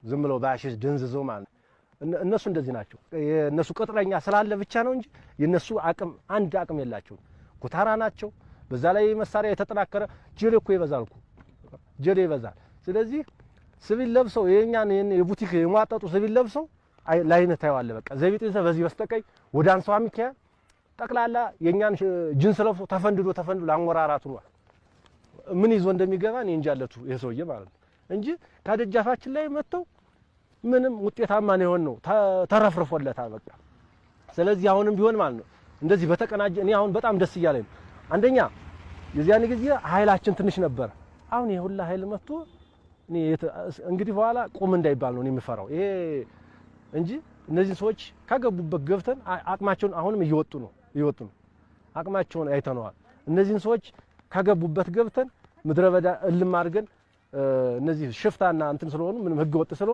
ዝም ብለው ባሽሽ ድንዝዘው ማለት እነሱ እንደዚህ ናቸው የነሱ ቅጥረኛ ስላለ ብቻ ነው እንጂ የነሱ አቅም አንድ አቅም የላቸውም ኩታራ ናቸው በዛ ላይ መሳሪያ የተጠናከረ ጀሌ እኮ ይበዛል እኮ ጀሌ ይበዛል ስለዚህ ሲቪል ለብሰው የኛን የቡቲክ የማጣጡ ሲቪል ለብሰው ላይነት ታይዋለ በቃ ዘቢጥ በዚህ በስተቀይ ወደ አንሷ ሚካኤል ጠቅላላ የኛን ጅንስ ለብሶ ተፈንድዶ አንወራራቱ ነው ምን ይዞ እንደሚገባ እኔ እንጃለቱ የሰውዬ ማለት ነው እንጂ ካደጃፋችን ላይ መተው ምንም ውጤታማ ነው የሆነው ተረፍርፎለታል በቃ ስለዚህ አሁንም ቢሆን ማለት ነው እንደዚህ በተቀናጀ እኔ አሁን በጣም ደስ ይያለኝ አንደኛ የዚያን ጊዜ ኃይላችን ትንሽ ነበር አሁን የሁላ ኃይል መጥቶ እኔ እንግዲህ በኋላ ቁም እንዳይባል ነው እኔ የምፈራው ይሄ እንጂ እነዚህ ሰዎች ካገቡበት ገብተን አቅማቸውን አሁንም እየወጡ ነው አቅማቸውን አይተነዋል እነዚህን ሰዎች ካገቡበት ገብተን ምድረበዳ እልም አድርገን እነዚህ ሽፍታና እንትን ስለሆኑ ምንም ህግ ወጥ ስለሆኑ